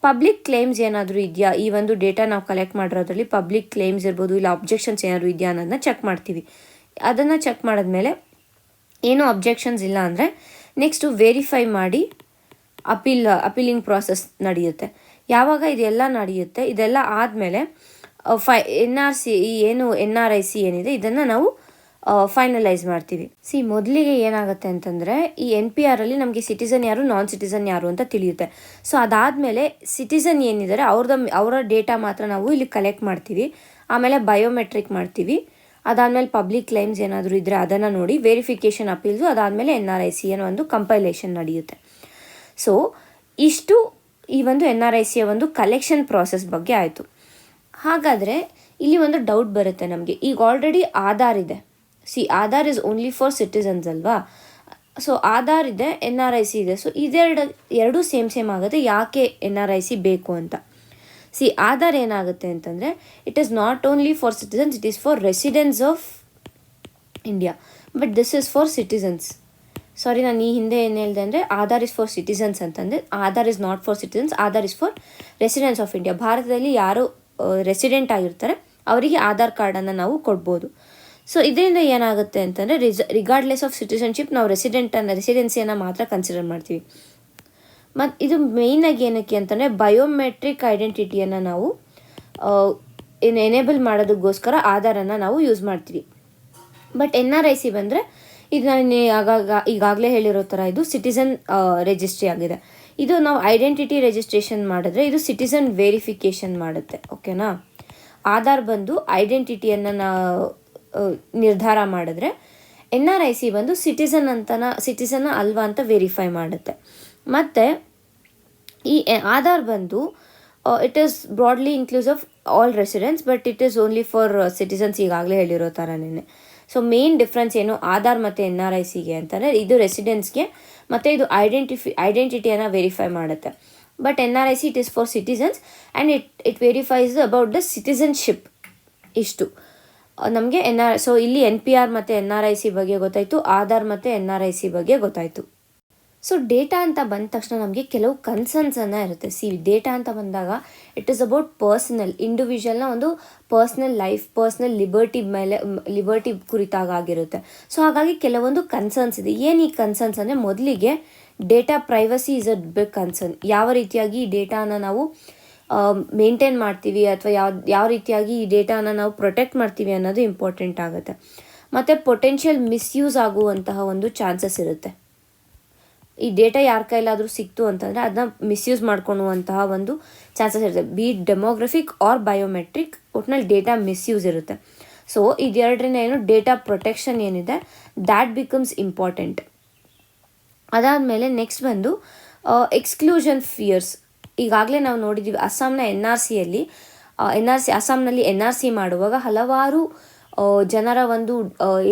ಪಬ್ಲಿಕ್ ಕ್ಲೇಮ್ಸ್ ಏನಾದರೂ ಇದೆಯಾ, ಈ ಒಂದು ಡೇಟಾ ನಾವು ಕಲೆಕ್ಟ್ ಮಾಡಿರೋದ್ರಲ್ಲಿ ಪಬ್ಲಿಕ್ ಕ್ಲೇಮ್ಸ್ ಇರ್ಬೋದು, ಇಲ್ಲ ಅಬ್ಜೆಕ್ಷನ್ಸ್ ಏನಾದರೂ ಇದೆಯಾ ಅನ್ನೋದನ್ನ ಚೆಕ್ ಮಾಡ್ತೀವಿ. ಅದನ್ನು ಚೆಕ್ ಮಾಡಿದ್ಮೇಲೆ ಏನೂ ಅಬ್ಜೆಕ್ಷನ್ಸ್ ಇಲ್ಲ ಅಂದರೆ ನೆಕ್ಸ್ಟು ವೆರಿಫೈ ಮಾಡಿ ಅಪೀಲಿಂಗ್ ಪ್ರಾಸೆಸ್ ನಡೆಯುತ್ತೆ. ಯಾವಾಗ ಇದೆಲ್ಲ ನಡೆಯುತ್ತೆ, ಇದೆಲ್ಲ ಆದಮೇಲೆ NRIC ಏನಿದೆ ಇದನ್ನು ನಾವು ಫೈನಲೈಸ್ ಮಾಡ್ತೀವಿ. ಮೊದಲಿಗೆ ಏನಾಗುತ್ತೆ ಅಂತಂದರೆ, ಈ NPRಲ್ಲಿ ನಮಗೆ ಸಿಟಿಸನ್ ಯಾರು, ನಾನ್ ಸಿಟಿಸನ್ ಯಾರು ಅಂತ ತಿಳಿಯುತ್ತೆ. ಸೊ ಅದಾದಮೇಲೆ ಸಿಟಿಸನ್ ಏನಿದ್ದಾರೆ ಅವರ ಡೇಟಾ ಮಾತ್ರ ನಾವು ಇಲ್ಲಿ ಕಲೆಕ್ಟ್ ಮಾಡ್ತೀವಿ. ಆಮೇಲೆ ಬಯೋಮೆಟ್ರಿಕ್ ಮಾಡ್ತೀವಿ. ಅದಾದಮೇಲೆ ಪಬ್ಲಿಕ್ ಕ್ಲೈಮ್ಸ್ ಏನಾದರೂ ಇದ್ದರೆ ಅದನ್ನು ನೋಡಿ ವೆರಿಫಿಕೇಷನ್ ಅಪೀಲ್ಸು, ಅದಾದಮೇಲೆ NRIC ಅನ್ನೋ ಒಂದು ಕಂಪೈಲೇಷನ್ ನಡೆಯುತ್ತೆ. ಸೊ ಇಷ್ಟು ಈ ಒಂದು NRICಯ ಒಂದು ಕಲೆಕ್ಷನ್ ಪ್ರಾಸೆಸ್ ಬಗ್ಗೆ ಆಯಿತು. ಹಾಗಾದರೆ ಇಲ್ಲಿ ಒಂದು ಡೌಟ್ ಬರುತ್ತೆ ನಮಗೆ. ಈಗ ಆಲ್ರೆಡಿ ಆಧಾರ್ ಇದೆ. Aadhaar is only for citizens ಅಲ್ವಾ. ಸೊ ಆಧಾರ್ ಇದೆ, NRIC ಇದೆ. ಸೊ ಎರಡೂ ಸೇಮ್ ಆಗುತ್ತೆ. ಯಾಕೆ NRIC ಬೇಕು ಅಂತ? ಆಧಾರ್ ಏನಾಗುತ್ತೆ ಅಂತಂದರೆ, it is not only for citizens, it is for residents of India. But this is for citizens. Sorry, ನಾನು ಈ ಹಿಂದೆ ಏನು ಹೇಳಿದೆ ಅಂದರೆ ಆಧಾರ್ ಇಸ್ ಫಾರ್ ಸಿಟಿಸನ್ಸ್ ಅಂತಂದರೆ, Aadhaar is not for citizens, Aadhaar is for residents of India. ಭಾರತದಲ್ಲಿ ಯಾರು ರೆಸಿಡೆಂಟ್ ಆಗಿರ್ತಾರೆ ಅವರಿಗೆ ಆಧಾರ್ ಕಾರ್ಡನ್ನು ನಾವು ಕೊಡ್ಬೋದು. ಸೊ ಇದರಿಂದ ಏನಾಗುತ್ತೆ ಅಂತಂದರೆ, ರಿಗಾರ್ಡ್ಲೆಸ್ ಆಫ್ ಸಿಟಿಸನ್ಶಿಪ್ ನಾವು ರೆಸಿಡೆನ್ಸಿಯನ್ನು ಮಾತ್ರ ಕನ್ಸಿಡರ್ ಮಾಡ್ತೀವಿ. ಮತ್ತು ಇದು ಮೇಯ್ನಾಗಿ ಏನಕ್ಕೆ ಅಂತಂದರೆ, ಬಯೋಮೆಟ್ರಿಕ್ ಐಡೆಂಟಿಟಿಯನ್ನು ನಾವು ಎನೇಬಲ್ ಮಾಡೋದಕ್ಕೋಸ್ಕರ ಆಧಾರನ್ನು ನಾವು ಯೂಸ್ ಮಾಡ್ತೀವಿ. ಬಟ್ NRIC ಬಂದರೆ, ಇದು ನಾನು ಈಗಾಗಲೇ ಹೇಳಿರೋ ಥರ ಇದು ಸಿಟಿಸನ್ ರಿಜಿಸ್ಟ್ರಿ ಆಗಿದೆ. ಇದು ನಾವು ಐಡೆಂಟಿಟಿ ರಿಜಿಸ್ಟ್ರೇಷನ್ ಮಾಡಿದ್ರೆ ಇದು ಸಿಟಿಸನ್ ವೆರಿಫಿಕೇಷನ್ ಮಾಡುತ್ತೆ. ಓಕೆನಾ. ಆಧಾರ್ ಬಂದು ಐಡೆಂಟಿಟಿಯನ್ನು ನಿರ್ಧಾರ ಮಾಡಿದ್ರೆ, NRIC ಬಂದು ಸಿಟಿಸನ್ ಅಲ್ವಾ ಅಂತ ವೆರಿಫೈ ಮಾಡುತ್ತೆ. ಮತ್ತು ಈ ಆಧಾರ್ ಬಂದು it is broadly inclusive of all residents, but it is only for citizens, ಈಗಾಗಲೇ ಹೇಳಿರೋ ಥರನೇ. ಸೊ ಮೇನ್ ಡಿಫ್ರೆನ್ಸ್ ಏನು ಆಧಾರ್ ಮತ್ತು NRICಗೆ ಅಂತಂದರೆ, ಇದು ರೆಸಿಡೆನ್ಸ್ಗೆ ಮತ್ತು ಇದು ಐಡೆಂಟಿಟಿಯನ್ನು ವೆರಿಫೈ ಮಾಡುತ್ತೆ. But NRIC it is for citizens and it ವೆರಿಫೈಸ್ about the citizenship. ಇಷ್ಟು ನಮಗೆ ಸೊ ಇಲ್ಲಿ NPR ಮತ್ತು NRIC ಬಗ್ಗೆ ಗೊತ್ತಾಯಿತು, ಆಧಾರ್ ಮತ್ತು NRIC ಬಗ್ಗೆ ಗೊತ್ತಾಯಿತು. ಸೊ ಡೇಟಾ ಅಂತ ಬಂದ ತಕ್ಷಣ ನಮಗೆ ಕೆಲವು ಕನ್ಸರ್ನ್ಸನ್ನು ಇರುತ್ತೆ. ಡೇಟಾ ಅಂತ ಬಂದಾಗ ಇಟ್ ಈಸ್ ಅಬೌಟ್ ಇಂಡಿವಿಜುವಲ್ನ ಒಂದು ಪರ್ಸ್ನಲ್ ಲೈಫ್, ಪರ್ಸ್ನಲ್ ಲಿಬರ್ಟಿ ಕುರಿತಾಗಿರುತ್ತೆ. ಸೊ ಹಾಗಾಗಿ ಕೆಲವೊಂದು ಕನ್ಸರ್ನ್ಸ್ ಇದೆ. ಏನು ಈ ಕನ್ಸರ್ನ್ಸ್ ಅಂದರೆ, ಮೊದಲಿಗೆ data privacy is a big concern. ಯಾವ ರೀತಿಯಾಗಿ ಈ ಡೇಟಾನ ನಾವು ಮೇಂಟೈನ್ ಮಾಡ್ತೀವಿ ಅಥವಾ ಯಾವ ರೀತಿಯಾಗಿ ಈ ಡೇಟಾನ ನಾವು ಪ್ರೊಟೆಕ್ಟ್ ಮಾಡ್ತೀವಿ ಅನ್ನೋದು ಇಂಪಾರ್ಟೆಂಟ್ ಆಗುತ್ತೆ. ಮತ್ತು ಪೊಟೆನ್ಷಿಯಲ್ ಮಿಸ್ಯೂಸ್ ಆಗುವಂತಹ ಒಂದು ಚಾನ್ಸಸ್ ಇರುತ್ತೆ. ಈ ಡೇಟಾ ಯಾರ ಕೈಲಾದರೂ ಸಿಕ್ತು ಅಂತಂದರೆ ಅದನ್ನ ಮಿಸ್ಯೂಸ್ ಮಾಡ್ಕೊಳ್ಳುವಂತಹ ಒಂದು ಚಾನ್ಸಸ್ ಇರುತ್ತೆ. ಬಿ ಡೆಮೋಗ್ರಫಿಕ್ ಆರ್ ಬಯೋಮೆಟ್ರಿಕ್, ಒಟ್ನಲ್ಲಿ ಡೇಟಾ ಮಿಸ್ಯೂಸ್ ಇರುತ್ತೆ. ಸೊ ಇದೆರಡರಿಂದ ಏನು ಡೇಟಾ ಪ್ರೊಟೆಕ್ಷನ್ ಏನಿದೆ ದ್ಯಾಟ್ ಬಿಕಮ್ಸ್ ಇಂಪಾರ್ಟೆಂಟ್. ಅದಾದಮೇಲೆ ನೆಕ್ಸ್ಟ್ ಬಂದು ಎಕ್ಸ್ಕ್ಲೂಷನ್ ಫಿಯರ್ಸ್. ಈಗಾಗಲೇ ನಾವು ನೋಡಿದ್ದೀವಿ ಅಸ್ಸಾಂನ ಅಸ್ಸಾಂನಲ್ಲಿ NRC ಮಾಡುವಾಗ ಹಲವಾರು ಜನರ ಒಂದು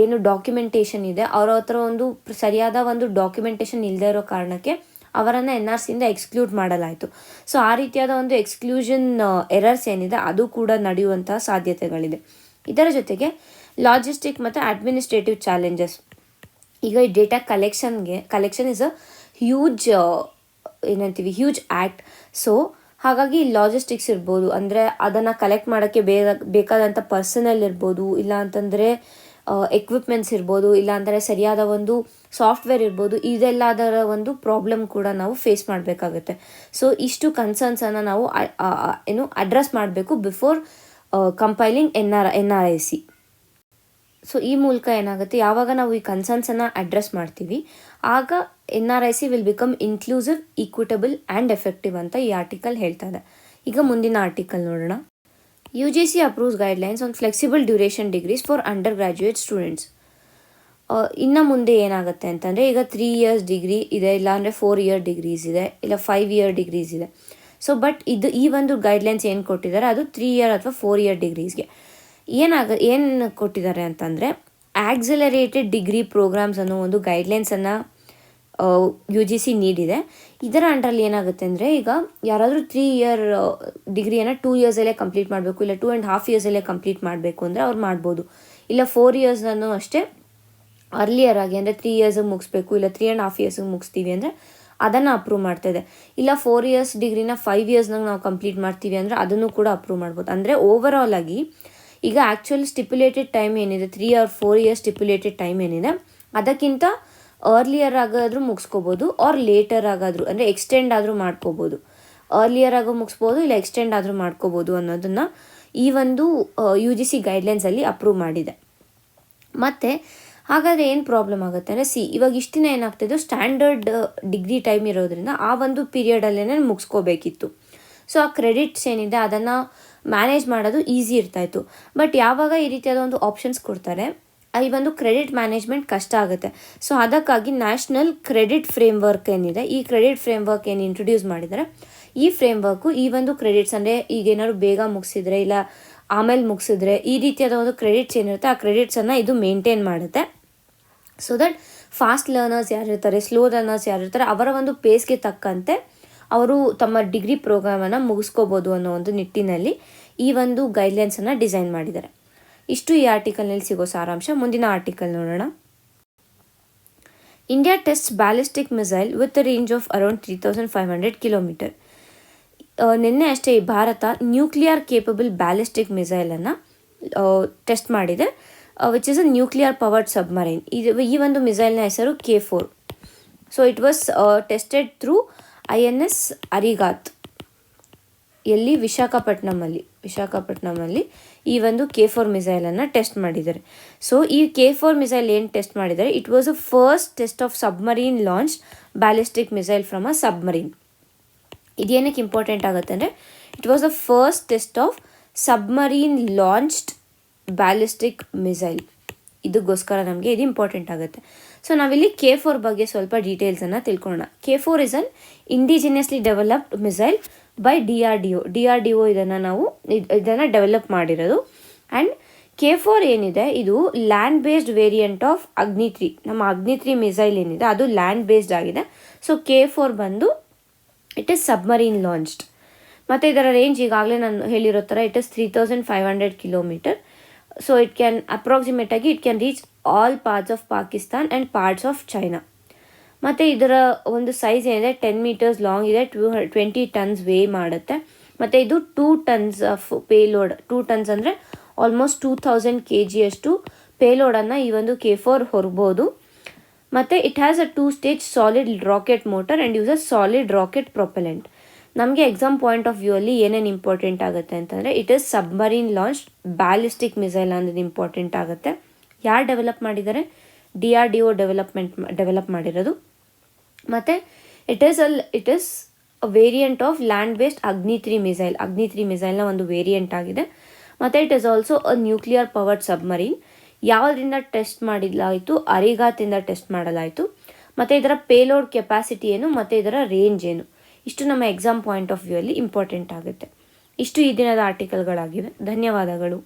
ಏನು ಡಾಕ್ಯುಮೆಂಟೇಷನ್ ಇದೆ ಅವರ ಹತ್ರ ಒಂದು ಸರಿಯಾದ ಒಂದು ಡಾಕ್ಯುಮೆಂಟೇಷನ್ ಇಲ್ಲದೆ ಇರೋ ಕಾರಣಕ್ಕೆ ಅವರನ್ನು NRCಯಿಂದ ಎಕ್ಸ್ಕ್ಲೂಡ್ ಮಾಡಲಾಯಿತು. ಸೊ ಆ ರೀತಿಯಾದ ಒಂದು ಎಕ್ಸ್ಕ್ಲೂಷನ್ ಎರರ್ಸ್ ಏನಿದೆ ಅದು ಕೂಡ ನಡೆಯುವಂತಹ ಸಾಧ್ಯತೆಗಳಿದೆ. ಇದರ ಜೊತೆಗೆ ಲಾಜಿಸ್ಟಿಕ್ ಮತ್ತು ಅಡ್ಮಿನಿಸ್ಟ್ರೇಟಿವ್ ಚಾಲೆಂಜಸ್. ಈಗ ಈ data collection is a huge huge act. So ಹಾಗಾಗಿ ಲಾಜಿಸ್ಟಿಕ್ಸ್ ಇರ್ಬೋದು, ಅಂದರೆ ಅದನ್ನು ಕಲೆಕ್ಟ್ ಮಾಡೋಕ್ಕೆ ಬೇಕಾದಂಥ ಪರ್ಸನಲ್ ಇರ್ಬೋದು, ಇಲ್ಲ ಅಂತಂದರೆ ಎಕ್ವಿಪ್ಮೆಂಟ್ಸ್ ಇರ್ಬೋದು, ಇಲ್ಲ ಅಂದರೆ ಸರಿಯಾದ ಒಂದು ಸಾಫ್ಟ್ವೇರ್ ಇರ್ಬೋದು, ಇದೆಲ್ಲದರ ಒಂದು ಪ್ರಾಬ್ಲಮ್ ಕೂಡ ನಾವು ಫೇಸ್ ಮಾಡಬೇಕಾಗುತ್ತೆ. ಸೊ ಇಷ್ಟು ಕನ್ಸರ್ನ್ಸನ್ನು ನಾವು ಅಡ್ರೆಸ್ ಮಾಡಬೇಕು ಬಿಫೋರ್ ಕಂಪೈಲಿಂಗ್ NRIC. ಸೊ ಈ ಮೂಲಕ ಏನಾಗುತ್ತೆ, ಯಾವಾಗ ನಾವು ಈ ಕನ್ಸರ್ನ್ಸನ್ನು ಅಡ್ರೆಸ್ ಮಾಡ್ತೀವಿ ಆಗ NRIC will become inclusive, equitable and effective ಅಂತ ಈ ಆರ್ಟಿಕಲ್ ಹೇಳ್ತಾ ಇದೆ. ಈಗ ಮುಂದಿನ ಆರ್ಟಿಕಲ್ ನೋಡೋಣ. UGC approves guidelines on flexible duration degrees for under graduate students. ಇನ್ನು ಮುಂದೆ ಏನಾಗುತ್ತೆ ಅಂತಂದರೆ ಈಗ 3 years ಡಿಗ್ರಿ ಇದೆ, ಇಲ್ಲಾಂದರೆ 4 year ಡಿಗ್ರೀಸ್ ಇದೆ, ಇಲ್ಲ 5 year ಡಿಗ್ರೀಸ್ ಇದೆ. ಸೊ ಬಟ್ ಈ ಒಂದು ಗೈಡ್ಲೈನ್ಸ್ ಏನು ಕೊಟ್ಟಿದ್ದಾರೆ ಅದು 3 year ಅಥವಾ 4 year ಡಿಗ್ರೀಸ್ಗೆ ಏನು ಕೊಟ್ಟಿದ್ದಾರೆ ಅಂತಂದರೆ ಆಕ್ಸಿಲರೇಟೆಡ್ ಡಿಗ್ರಿ ಪ್ರೋಗ್ರಾಮ್ಸ್ ಅನ್ನೋ ಒಂದು ಗೈಡ್ಲೈನ್ಸನ್ನು UGC ನೀಡಿದೆ. ಇದರ ಅಂಡರಲ್ಲಿ ಏನಾಗುತ್ತೆ ಅಂದರೆ ಈಗ ಯಾರಾದರೂ 3 year ಡಿಗ್ರಿಯನ್ನು 2 yearsಲ್ಲೇ ಕಂಪ್ಲೀಟ್ ಮಾಡಬೇಕು, ಇಲ್ಲ 2.5 yearsಲ್ಲೇ ಕಂಪ್ಲೀಟ್ ಮಾಡಬೇಕು ಅಂದರೆ ಅವ್ರು ಮಾಡ್ಬೋದು. ಇಲ್ಲ 4 years ಅಷ್ಟೇ ಅರ್ಲಿಯರ್ ಆಗಿ ಅಂದರೆ 3 years ಮುಗಿಸ್ಬೇಕು, ಇಲ್ಲ 3.5 years ಮುಗಿಸ್ತೀವಿ ಅಂದರೆ ಅದನ್ನು ಅಪ್ರೂವ್ ಮಾಡ್ತಾಯಿದೆ. ಇಲ್ಲ 4 years ಡಿಗ್ರಿನ 5 years ನಾವು ಕಂಪ್ಲೀಟ್ ಮಾಡ್ತೀವಿ ಅಂದರೆ ಅದನ್ನು ಕೂಡ ಅಪ್ರೂವ್ ಮಾಡ್ಬೋದು. ಅಂದರೆ ಓವರಾಲ್ ಆಗಿ ಈಗ ಆ್ಯಕ್ಚುಲ್ ಸ್ಟಿಪ್ಯುಲೇಟೆಡ್ ಟೈಮ್ ಏನಿದೆ 3 or 4 years ಸ್ಟಿಪ್ಯುಲೇಟೆಡ್ ಟೈಮ್ ಏನಿದೆ ಅದಕ್ಕಿಂತ ಅರ್ಲಿಯರ್ ಆಗಾದರೂ ಮುಗಿಸ್ಕೋಬೋದು, ಆರ್ ಲೇಟರ್ ಆಗಾದರೂ ಅಂದರೆ ಎಕ್ಸ್ಟೆಂಡ್ ಆದರೂ ಮಾಡ್ಕೋಬೋದು. ಅರ್ಲಿಯರ್ ಆಗೋ ಮುಗಿಸ್ಬೋದು, ಇಲ್ಲ ಎಕ್ಸ್ಟೆಂಡ್ ಆದರೂ ಮಾಡ್ಕೋಬೋದು ಅನ್ನೋದನ್ನು ಈ ಒಂದು UGC ಗೈಡ್ಲೈನ್ಸಲ್ಲಿ ಅಪ್ರೂವ್ ಮಾಡಿದೆ. ಮತ್ತು ಹಾಗಾದರೆ ಏನು ಪ್ರಾಬ್ಲಮ್ ಆಗುತ್ತೆ ಅಂದರೆ ಇವಾಗ ಇಷ್ಟು ದಿನ ಏನಾಗ್ತಿದ್ದು ಸ್ಟ್ಯಾಂಡರ್ಡ್ ಡಿಗ್ರಿ ಟೈಮ್ ಇರೋದ್ರಿಂದ ಆ ಒಂದು ಪೀರಿಯಡಲ್ಲೇ ಮುಗಿಸ್ಕೋಬೇಕಿತ್ತು. ಸೊ ಆ ಕ್ರೆಡಿಟ್ಸ್ ಏನಿದೆ ಅದನ್ನು ಮ್ಯಾನೇಜ್ ಮಾಡೋದು ಈಸಿ ಇರ್ತಾಯಿತ್ತು. ಬಟ್ ಯಾವಾಗ ಈ ರೀತಿಯಾದ ಒಂದು ಆಪ್ಷನ್ಸ್ ಕೊಡ್ತಾರೆ ಈ ಒಂದು ಕ್ರೆಡಿಟ್ ಮ್ಯಾನೇಜ್ಮೆಂಟ್ ಕಷ್ಟ ಆಗುತ್ತೆ. ಸೊ ಅದಕ್ಕಾಗಿ ನ್ಯಾಷನಲ್ ಕ್ರೆಡಿಟ್ ಫ್ರೇಮ್ವರ್ಕ್ ಏನಿದೆ, ಈ ಕ್ರೆಡಿಟ್ ಫ್ರೇಮ್ವರ್ಕ್ ಏನು ಇಂಟ್ರೊಡ್ಯೂಸ್ ಮಾಡಿದ್ದಾರೆ, ಈ ಫ್ರೇಮ್ವರ್ಕು ಈ ಒಂದು ಕ್ರೆಡಿಟ್ಸ್ ಅಂದರೆ ಈಗೇನಾದ್ರು ಬೇಗ ಮುಗಿಸಿದ್ರೆ ಇಲ್ಲ ಆಮೇಲೆ ಮುಗಿಸಿದ್ರೆ ಈ ರೀತಿಯಾದ ಒಂದು ಕ್ರೆಡಿಟ್ಸ್ ಏನಿರುತ್ತೆ ಆ ಕ್ರೆಡಿಟ್ಸನ್ನು ಇದು ಮೇಂಟೈನ್ ಮಾಡುತ್ತೆ. ಸೊ ದಟ್ ಫಾಸ್ಟ್ ಲರ್ನರ್ಸ್ ಯಾರಿರ್ತಾರೆ, ಸ್ಲೋ ಲರ್ನರ್ಸ್ ಯಾರಿರ್ತಾರೆ ಅವರ ಒಂದು ಪೇಸ್ಗೆ ತಕ್ಕಂತೆ ಅವರು ತಮ್ಮ ಡಿಗ್ರಿ ಪ್ರೋಗ್ರಾಮನ್ನು ಮುಗಿಸ್ಕೋಬೋದು ಅನ್ನೋ ಒಂದು ನಿಟ್ಟಿನಲ್ಲಿ ಈ ಒಂದು ಗೈಡ್ಲೈನ್ಸನ್ನು ಡಿಸೈನ್ ಮಾಡಿದ್ದಾರೆ. ಇಷ್ಟು ಈ ಆರ್ಟಿಕಲ್ನಲ್ಲಿ ಸಿಗೋ ಸಾರಾಂಶ. ಮುಂದಿನ ಆರ್ಟಿಕಲ್ ನೋಡೋಣ. India test ballistic missile with range of around 3500 kilometers. ನಿನ್ನೆ ಅಷ್ಟೇ ಭಾರತ ನ್ಯೂಕ್ಲಿಯರ್ ಕೇಪಬಲ್ ಬ್ಯಾಲಿಸ್ಟಿಕ್ ಮಿಸೈಲನ್ನು ಟೆಸ್ಟ್ ಮಾಡಿದೆ, which is a nuclear powered submarine. ಈ ಒಂದು ಮಿಸೈಲ್ನ ಹೆಸರು K4. So it was tested through INS Arighaat ಎಲ್ಲಿ ವಿಶಾಖಪಟ್ಟಣಮಲ್ಲಿ ಈ ಒಂದು K4 ಮಿಸೈಲನ್ನು ಟೆಸ್ಟ್ ಮಾಡಿದ್ದಾರೆ. ಸೊ ಈ K4 ಮಿಸೈಲ್ ಏನು ಟೆಸ್ಟ್ ಮಾಡಿದ್ದಾರೆ, it was a first test of submarine launch ballistic missile from a submarine. ಇದೇನಕ್ಕೆ ಇಂಪಾರ್ಟೆಂಟ್ ಆಗುತ್ತೆ ಅಂದರೆ it was the first test of submarine launched ballistic missile. ಇದಕ್ಕೋಸ್ಕರ ನಮಗೆ ಇದು ಇಂಪಾರ್ಟೆಂಟ್ ಆಗುತ್ತೆ. ಸೊ ನಾವಿಲ್ಲಿ K4 ಬಗ್ಗೆ ಸ್ವಲ್ಪ ಡೀಟೇಲ್ಸನ್ನು ತಿಳ್ಕೊಳ್ಳೋಣ. K4 is an indigenously developed missile by DRDO ಇದನ್ನು ಡೆವಲಪ್ ಮಾಡಿರೋದು. ಆ್ಯಂಡ್ K4 ಏನಿದೆ ಇದು ಲ್ಯಾಂಡ್ ಬೇಸ್ಡ್ ವೇರಿಯಂಟ್ ಆಫ್ ಅಗ್ನಿ-3. ನಮ್ಮ ಅಗ್ನಿ-3 ಮಿಸೈಲ್ ಏನಿದೆ ಅದು ಲ್ಯಾಂಡ್ ಬೇಸ್ಡ್ ಆಗಿದೆ. ಸೊ K4 ಬಂದು ಇಟ್ ಈಸ್ ಸಬ್ಮರೀನ್ ಲಾಂಚ್ಡ್. ಮತ್ತು ಇದರ ರೇಂಜ್ ಈಗಾಗಲೇ ನಾನು ಹೇಳಿರೋ ಥರ it is 3500 kilometers. So it can ಅಪ್ರಾಕ್ಸಿಮೇಟಾಗಿ it can reach all parts of Pakistan and parts of China. ಮತ್ತು ಇದರ ಒಂದು ಸೈಜ್ ಏನಿದೆ 10 meters ಲಾಂಗ್ ಇದೆ, 20 tons ವೇ ಮಾಡುತ್ತೆ. ಮತ್ತು ಇದು 2 tons ಆಫ್ ಪೇಲೋಡ್, 2 tons ಅಂದರೆ ಆಲ್ಮೋಸ್ಟ್ 2000 kg ಅಷ್ಟು ಪೇಲೋಡನ್ನು ಈ ಒಂದು K4 ಹೊರಬೋದು. ಮತ್ತು it has a 2-stage solid rocket motor and use a solid rocket propellant. ನಮಗೆ ಎಕ್ಸಾಮ್ ಪಾಯಿಂಟ್ ಆಫ್ ವ್ಯೂ ಅಲ್ಲಿ ಏನೇನು ಇಂಪಾರ್ಟೆಂಟ್ ಆಗುತ್ತೆ ಅಂತಂದರೆ it is submarine launch ballistic missile ಅನ್ನೋದು ಇಂಪಾರ್ಟೆಂಟ್ ಆಗುತ್ತೆ. ಯಾರು ಡೆವಲಪ್ ಮಾಡಿದ್ದಾರೆ, DRDO ಡೆವಲಪ್ ಮಾಡಿರೋದು. ಮತ್ತು it is a variant of land based Agni missile. Agni ಮಿಸೈಲ್ನ ಒಂದು ವೇರಿಯಂಟ್ ಆಗಿದೆ. ಮತ್ತು it is also a nuclear powered submarine. ಯಾವುದರಿಂದ ಟೆಸ್ಟ್ ಮಾಡಿಲಾಯಿತು? ಅರಿಗಾತಿಂದ ಟೆಸ್ಟ್ ಮಾಡಲಾಯಿತು. ಮತ್ತು ಇದರ ಪೇಲೋಡ್ ಕೆಪಾಸಿಟಿ ಏನು ಮತ್ತು ಇದರ ರೇಂಜ್ ಏನು, ಇಷ್ಟು ನಮ್ಮ ಎಕ್ಸಾಮ್ ಪಾಯಿಂಟ್ ಆಫ್ ವ್ಯೂ ಅಲ್ಲಿ ಇಂಪಾರ್ಟೆಂಟ್ ಆಗುತ್ತೆ. ಇಷ್ಟು ಈ ದಿನದ ಆರ್ಟಿಕಲ್ಗಳಾಗಿವೆ. ಧನ್ಯವಾದಗಳು.